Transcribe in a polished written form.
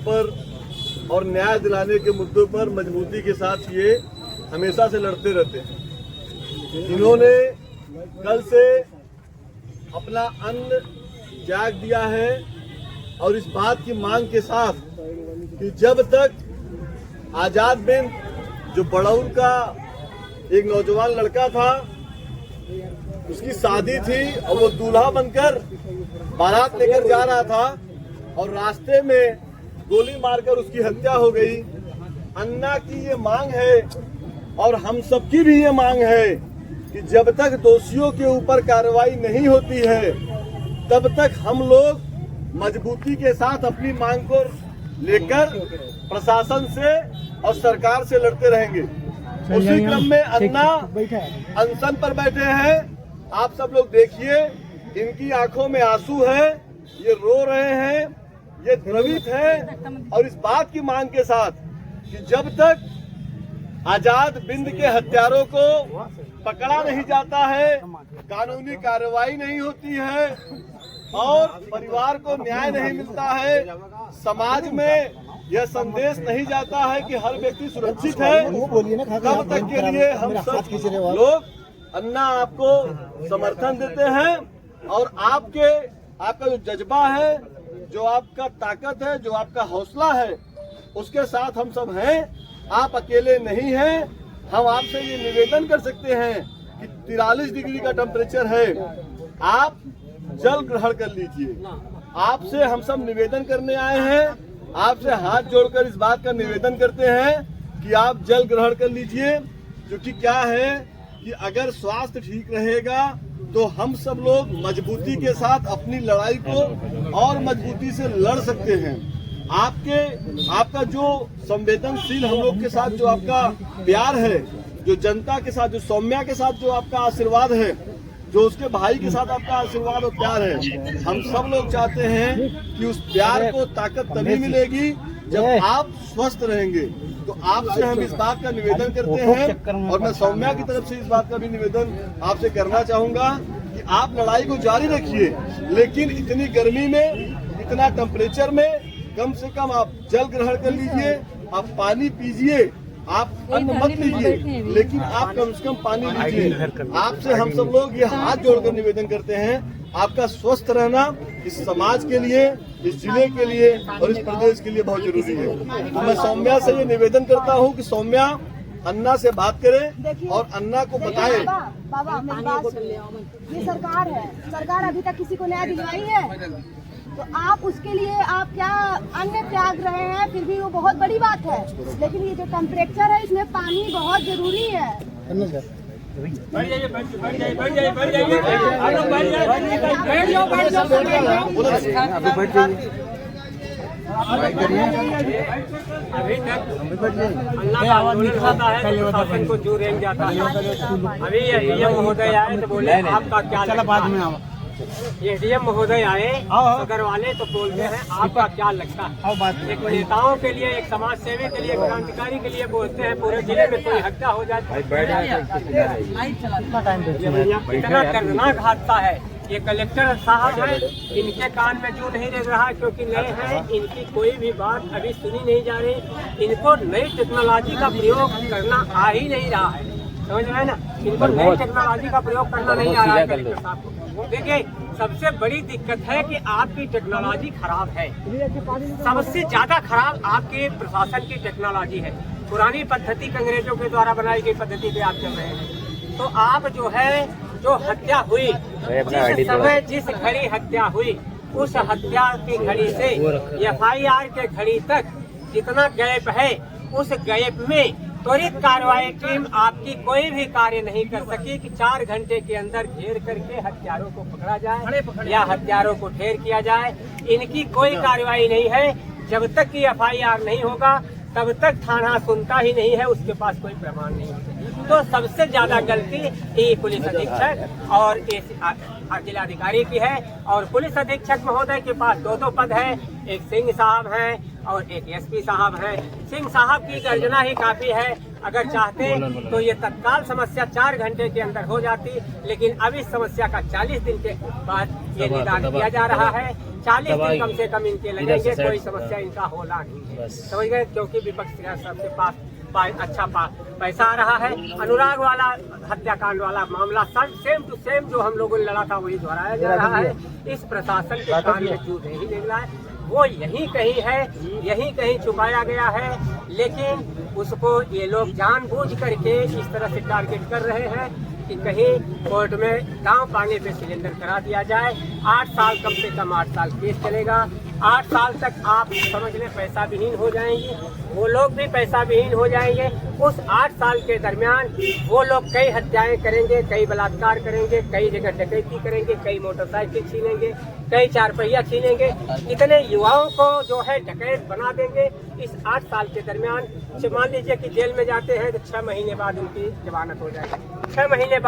पर और न्याय दिलाने के मुद्दों पर मजबूती के साथ ये हमेशा से लड़ते रहते हैं। इन्होंने कल से अपना अन्न त्याग दिया है और इस बात की मांग के साथ कि जब तक आजाद बिन जो बड़ौर का एक नौजवान लड़का था, उसकी शादी थी और वो दूल्हा बनकर बारात लेकर जा रहा था और रास्ते में गोली मारकर उसकी हत्या हो गई। अन्ना की ये मांग है और हम सबकी भी ये मांग है कि जब तक दोषियों के ऊपर कार्रवाई नहीं होती है तब तक हम लोग मजबूती के साथ अपनी मांग को लेकर प्रशासन से और सरकार से लड़ते रहेंगे। उसी क्रम में अन्ना अनशन पर बैठे हैं। आप सब लोग देखिए, इनकी आंखों में आंसू है, ये रो रहे हैं, ये द्रवित है और इस बात की मांग के साथ कि जब तक आजाद बिंद के हत्यारों को पकड़ा नहीं जाता है, कानूनी कार्रवाई नहीं होती है और परिवार को न्याय नहीं मिलता है, समाज में यह संदेश नहीं जाता है कि हर व्यक्ति सुरक्षित है, तब तक के लिए हम सब लोग अन्ना आपको समर्थन देते हैं। और आपका जो जज्बा है, जो आपका ताकत है, जो आपका हौसला है, उसके साथ हम सब हैं। आप अकेले नहीं हैं। हम आपसे ये निवेदन कर सकते हैं कि 43 डिग्री का टेम्परेचर है, आप जल ग्रहण कर लीजिए। आपसे हम सब निवेदन करने आए हैं, आपसे हाथ जोड़कर इस बात का निवेदन करते हैं कि आप जल ग्रहण कर लीजिए। क्योंकि क्या है कि अगर स्वास्थ्य ठीक रहेगा तो हम सब लोग मजबूती के साथ अपनी लड़ाई को और मजबूती से लड़ सकते हैं। आपका जो संवेदनशील हम लोग के साथ जो आपका प्यार है, जो जनता के साथ, जो सौम्या के साथ जो आपका आशीर्वाद है, जो उसके भाई के साथ आपका आशीर्वाद और प्यार है, हम सब लोग चाहते हैं कि उस प्यार को ताकत तभी मिलेगी जब आप स्वस्थ रहेंगे। तो आपसे हम इस बात का निवेदन करते हैं और मैं सौम्या की तरफ से इस बात का भी निवेदन आपसे करना चाहूंगा कि आप लड़ाई को जारी रखिए, लेकिन इतनी गर्मी में, इतना टेम्परेचर में कम से कम आप जल ग्रहण कर लीजिए, आप पानी पीजिए, आप अन्न मत लीजिए, लेकिन आप कम से कम पानी लीजिए। आपसे हम सब लोग ये हाथ जोड़कर निवेदन करते हैं, आपका स्वस्थ रहना इस समाज के लिए, इस जिले के लिए और इस प्रदेश के लिए बहुत जरूरी है। तो मैं सौम्या से ये निवेदन करता हूँ कि सौम्या अन्ना से बात करे और अन्ना को बताए। ये सरकार है, सरकार अभी तक किसी को न्याय दिलवाई है? तो आप उसके लिए आप क्या अन्न त्याग रहे हैं, फिर भी वो बहुत बड़ी बात है। लेकिन ये जो टेम्परेचर है, इसमें पानी बहुत जरूरी है। अभी तक अन्ना का आंदोलन होता है तो शासन को जो रेंग जाता है। अभी ये महोदय आए तो बोले आपका क्या लगता है? ये डीएम महोदय आए सदर वाले तो बोलते हैं आपका क्या लगता है? एक नेताओं के लिए, एक समाज सेवी के लिए, क्रांतिकारी के लिए बोलते हैं पूरे जिले में कोई हत्या हो जाती है। इतना दर्दनाक हादसा है। ये कलेक्टर साहब हैं, इनके कान में जू नहीं लग रहा क्योंकि नए हैं, इनकी कोई भी बात अभी सुनी नहीं जा रही। इनको नई टेक्नोलॉजी का प्रयोग करना आ ही नहीं रहा है, समझ रहे हैं ना? इनको नई टेक्नोलॉजी का प्रयोग करना नहीं आ रहा है कलेक्टर साहब को। देखिए, सबसे बड़ी दिक्कत है कि आपकी टेक्नोलॉजी खराब है। सबसे ज्यादा खराब आपके प्रशासन की टेक्नोलॉजी है। पुरानी पद्धति, अंग्रेजों के द्वारा बनाई गई पद्धति पे आप चल रहे हैं। तो आप जो है, जो हत्या हुई, जिस समय जिस घड़ी हत्या हुई, उस हत्या की घड़ी से FIR के घड़ी तक जितना गैप है, उस गैप में त्वरित कार्रवाई टीम आपकी कोई भी कार्य नहीं कर सकी कि 4 घंटे के अंदर घेर करके हत्यारों को पकड़ा जाए या हत्यारों को ढेर किया जाए। इनकी कोई कार्रवाई नहीं है। जब तक कि FIR नहीं होगा तब तक थाना सुनता ही नहीं है, उसके पास कोई प्रमाण नहीं है। तो सबसे ज्यादा गलती ये पुलिस अधीक्षक और जिलाधिकारी की है। और पुलिस अधीक्षक महोदय के पास 2 पद है, एक सिंह साहब हैं और एक SP साहब हैं। सिंह साहब की गर्जना ही काफी है। अगर चाहते तो ये तत्काल समस्या 4 घंटे के अंदर हो जाती, लेकिन अब इस समस्या का 40 दिन के बाद ये निदान किया जा रहा है। 40 दिन कम से कम इनके लगेंगे, कोई समस्या इनका होला नहीं है, समझ गए, क्योंकि विपक्ष के सबके पास अच्छा पैसा आ रहा है। अनुराग वाला हत्याकांड वाला मामला सेम टू सेम जो हम लोगों ने लड़ा था वही दोहराया जा रहा है। इस प्रशासन के कान में जूं नहीं निकल रहा है, वो यहीं कहीं है, यहीं कहीं छुपाया गया है, लेकिन उसको ये लोग जानबूझ करके इस तरह से टारगेट कर रहे हैं कि कहीं कोर्ट में दांव पाने पे सिलेंडर करा दिया जाए। 8 साल, कम से कम 8 साल केस चलेगा। 8 साल तक आप समझ लें पैसा विहीन हो जाएंगी, वो लोग भी पैसा विहीन हो जाएंगे। उस 8 साल के दरमियान वो लोग कई हत्याएं करेंगे, कई बलात्कार करेंगे, कई जगह डकैती करेंगे, कई मोटरसाइकिल छीनेंगे, कई 4 पहिया छीनेंगे, कितने युवाओं को जो है डकैत बना देंगे इस 8 साल के दरमियान। मान लीजिए कि जेल में जाते हैं तो 6 महीने बाद उनकी जमानत हो जाएगी, 6 महीने बाद